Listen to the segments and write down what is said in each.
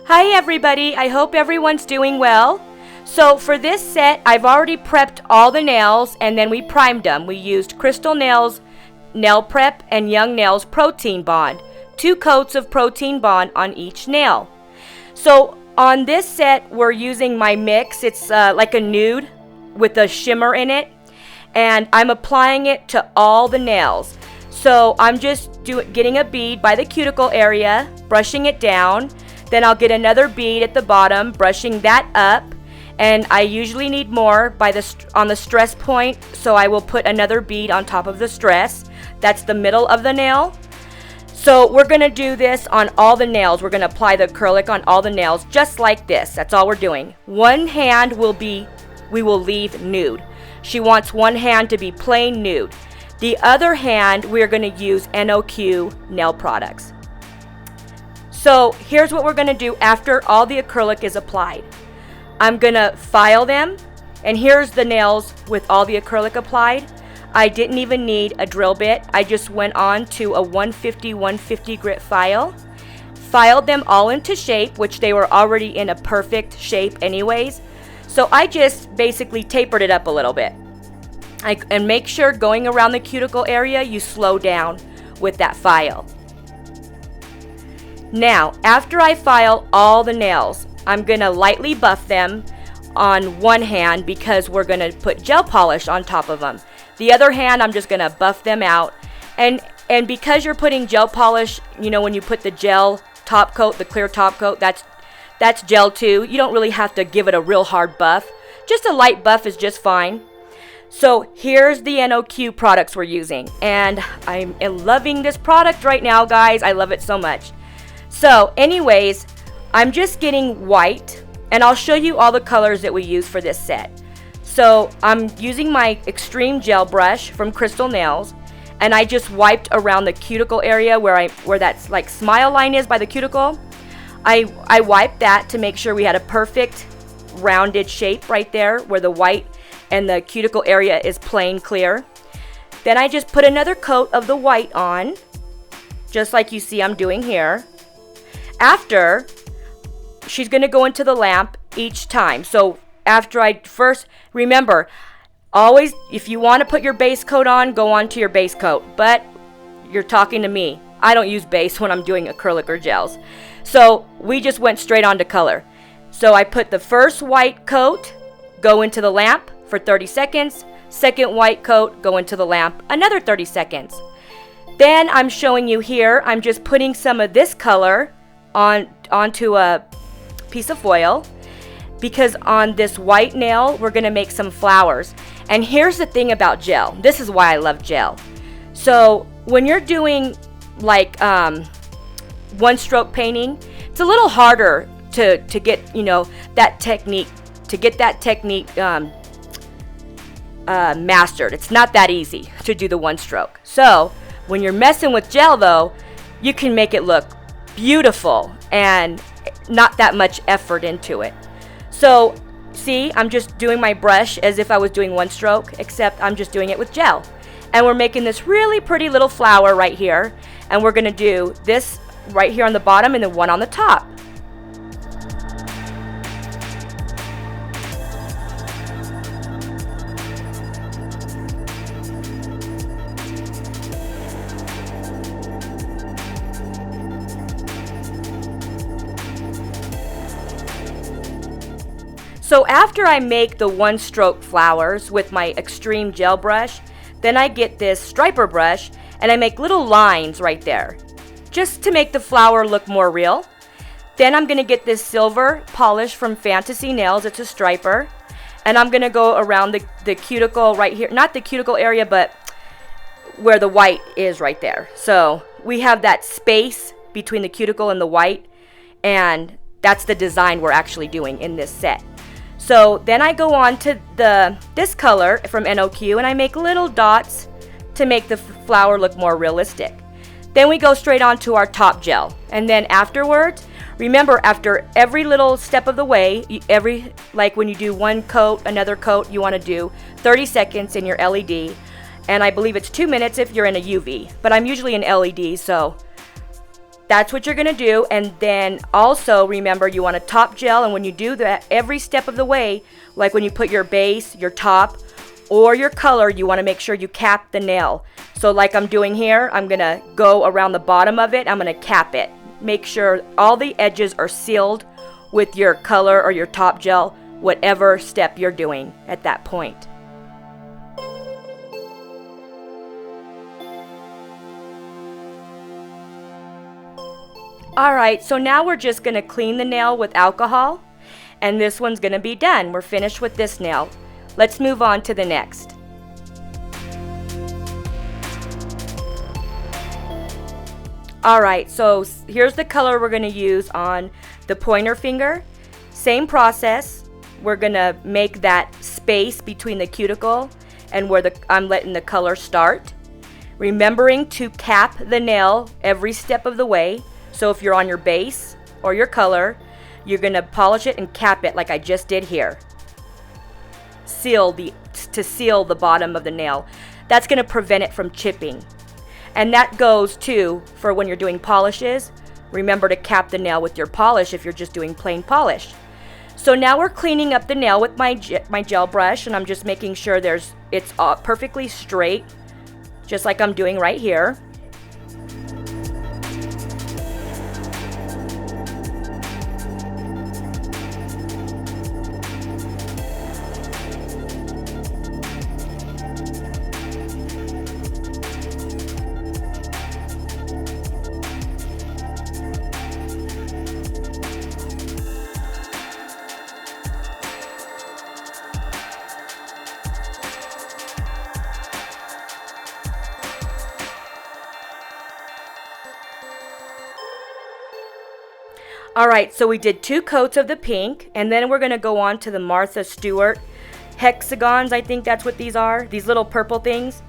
Hi everybody, I hope everyone's doing well. So for this set, I've already prepped all the nails and then we primed them. We used Crystal Nails Nail Prep and Young Nails Protein Bond. 2 coats of Protein Bond on each nail. So on this set, we're using my mix. It's like a nude with a shimmer in it. And I'm applying it to all the nails. So I'm just getting a bead by the cuticle area, brushing it down. Then I'll get another bead at the bottom, brushing that up. And I usually need more on the stress point, so I will put another bead on top of the stress. That's the middle of the nail. So we're going to do this on all the nails. We're going to apply the acrylic on all the nails just like this. That's all we're doing. One hand we will leave nude. She wants one hand to be plain nude. The other hand, we're going to use N.O.Q nail products. So here's what we're going to do after all the acrylic is applied. I'm going to file them, and here's the nails with all the acrylic applied. I didn't even need a drill bit. I just went on to a 150 grit file, filed them all into shape, which they were already in a perfect shape anyways. So I just basically tapered it up a little bit. And make sure going around the cuticle area, you slow down with that file. Now, after I file all the nails, I'm going to lightly buff them on one hand because we're going to put gel polish on top of them. The other hand, I'm just going to buff them out. And because you're putting gel polish, you know, when you put the gel top coat, the clear top coat, that's gel too. You don't really have to give it a real hard buff. Just a light buff is just fine. So here's the N.O.Q products we're using. And I'm loving this product right now, guys. I love it so much. So anyways, I'm just getting white, and I'll show you all the colors that we use for this set. So I'm using my extreme gel brush from Crystal Nails, and I just wiped around the cuticle area where that like smile line is by the cuticle. I wiped that to make sure we had a perfect rounded shape right there where the white and the cuticle area is plain clear. Then I just put another coat of the white on, just like you see I'm doing here. After, she's going to go into the lamp each time. So after I first, remember, always, if you want to put your base coat on, go on to your base coat. But you're talking to me. I don't use base when I'm doing acrylic or gels. So we just went straight on to color. So I put the first white coat, go into the lamp for 30 seconds. Second white coat, go into the lamp, another 30 seconds. Then I'm showing you here, I'm just putting some of this color onto a piece of foil, because on this white nail we're going to make some flowers. And here's the thing about gel. This is why I love gel. So when you're doing like one stroke painting, it's a little harder to get, you know, that technique, mastered. It's not that easy to do the one stroke. So when you're messing with gel though, you can make it look beautiful and not that much effort into it. So see, I'm just doing my brush as if I was doing one stroke, except I'm just doing it with gel. And we're making this really pretty little flower right here, and we're going to do this right here on the bottom and then one on the top. So after I make the one stroke flowers with my extreme gel brush, then I get this striper brush and I make little lines right there, just to make the flower look more real. Then I'm going to get this silver polish from Fantasy Nails. It's a striper. And I'm going to go around the cuticle right here, not the cuticle area, but where the white is right there. So we have that space between the cuticle and the white, and that's the design we're actually doing in this set. So then I go on to this color from N.O.Q and I make little dots to make the flower look more realistic. Then we go straight on to our top gel. And then afterwards, remember, after every little step of the way, like when you do one coat, another coat, you want to do 30 seconds in your LED. And I believe it's 2 minutes if you're in a UV. But I'm usually in LED, so That's what you're going to do. And then also remember, you want to top gel, and when you do that, every step of the way, like when you put your base, your top, or your color, you want to make sure you cap the nail. So like I'm doing here, I'm going to go around the bottom of it, I'm going to cap it. Make sure all the edges are sealed with your color or your top gel, whatever step you're doing at that point. Alright, so now we're just going to clean the nail with alcohol, and this one's going to be done. We're finished with this nail. Let's move on to the next. Alright, so here's the color we're going to use on the pointer finger. Same process. We're going to make that space between the cuticle and where I'm letting the color start. Remembering to cap the nail every step of the way. So if you're on your base or your color, you're going to polish it and cap it like I just did here. To seal the bottom of the nail. That's going to prevent it from chipping. And that goes too for when you're doing polishes. Remember to cap the nail with your polish if you're just doing plain polish. So now we're cleaning up the nail with my gel brush, and I'm just making sure it's perfectly straight, just like I'm doing right here. Alright, so we did 2 coats of the pink, and then we're going to go on to the Martha Stewart hexagons. I think that's what these are, these little purple things.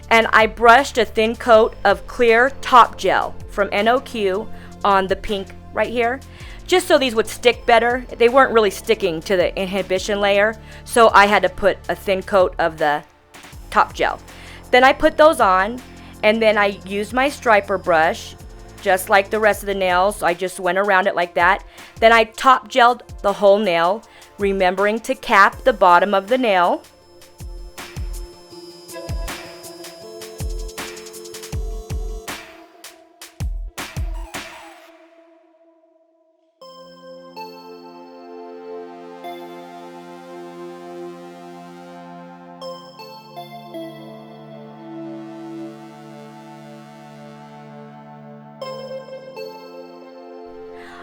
And I brushed a thin coat of clear top gel from N.O.Q on the pink right here, just so these would stick better. They weren't really sticking to the inhibition layer, so I had to put a thin coat of the top gel. Then I put those on, and then I used my striper brush just like the rest of the nails. So I just went around it like that. Then I top gelled the whole nail, remembering to cap the bottom of the nail.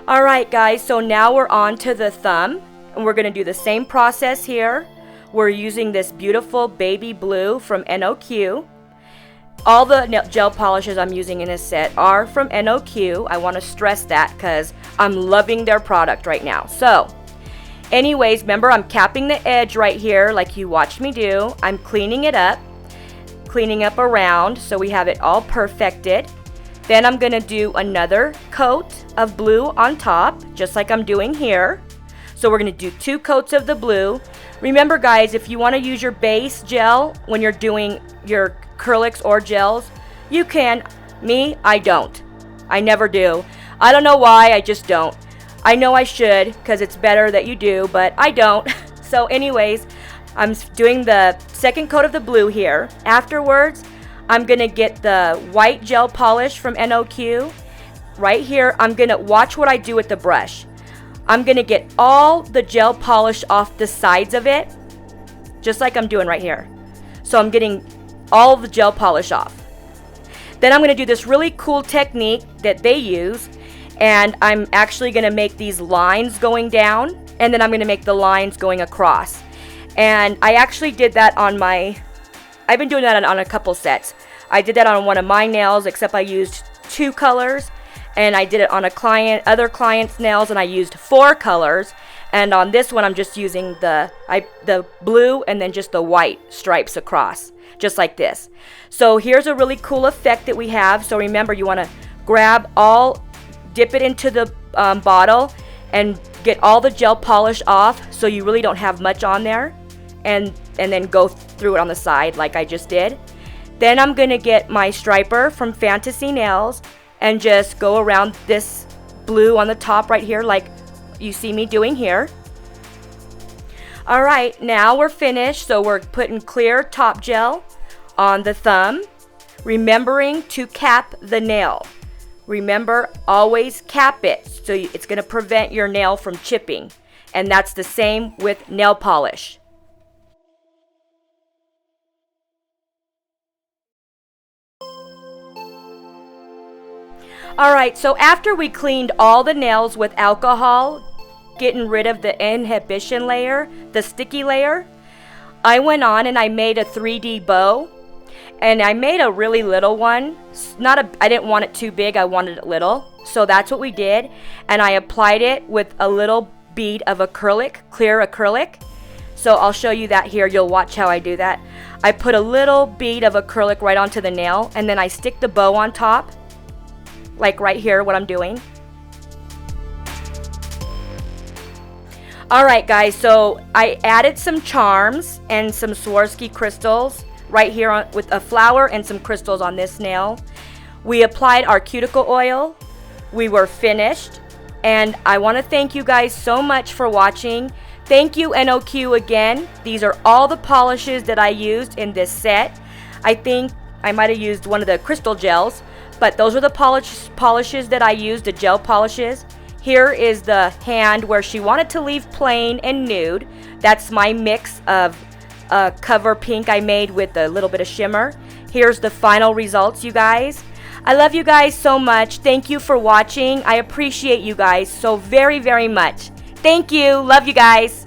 Alright guys, so now we're on to the thumb, and we're going to do the same process here. We're using this beautiful baby blue from N.O.Q. All the gel polishes I'm using in this set are from N.O.Q. I want to stress that because I'm loving their product right now. So, anyways, remember I'm capping the edge right here like you watched me do. I'm cleaning it up, cleaning up around so we have it all perfected. Then I'm going to do another coat of blue on top, just like I'm doing here. So we're going to do 2 coats of the blue. Remember guys, if you want to use your base gel when you're doing your acrylics or gels, you can. Me, I don't. I never do. I don't know why, I just don't. I know I should because it's better that you do, but I don't. So anyways, I'm doing the second coat of the blue here. Afterwards, I'm going to get the white gel polish from N.O.Q. Right here, I'm going to watch what I do with the brush. I'm going to get all the gel polish off the sides of it, just like I'm doing right here. So I'm getting all the gel polish off. Then I'm going to do this really cool technique that they use, and I'm actually going to make these lines going down, and then I'm going to make the lines going across. And I actually did that on I've been doing that on a couple sets. I did that on one of my nails, except I used 2 colors, and I did it on other client's nails, and I used 4 colors. And on this one, I'm just using the blue and then just the white stripes across, just like this. So here's a really cool effect that we have. So remember, you want to dip it into the bottle and get all the gel polish off, so you really don't have much on there. And then go through it on the side like I just did. Then I'm going to get my striper from Fantasy Nails, and just go around this blue on the top right here like you see me doing here. Alright, now we're finished, so we're putting clear top gel on the thumb, remembering to cap the nail. Remember, always cap it, so it's going to prevent your nail from chipping. And that's the same with nail polish. Alright, so after we cleaned all the nails with alcohol, getting rid of the inhibition layer, the sticky layer, I went on and I made a 3D bow. And I made a really little one. I didn't want it too big, I wanted it little. So that's what we did. And I applied it with a little bead of acrylic, clear acrylic. So I'll show you that here. You'll watch how I do that. I put a little bead of acrylic right onto the nail, and then I stick the bow on top, like right here, what I'm doing. Alright guys, so I added some charms and some Swarovski crystals right here with a flower and some crystals on this nail. We applied our cuticle oil. We were finished. And I want to thank you guys so much for watching. Thank you, N.O.Q. again. These are all the polishes that I used in this set. I think I might have used one of the crystal gels, but those are the polishes that I used, the gel polishes. Here is the hand where she wanted to leave plain and nude. That's my mix of cover pink I made with a little bit of shimmer. Here's the final results, you guys. I love you guys so much. Thank you for watching. I appreciate you guys so very, very much. Thank you. Love you guys.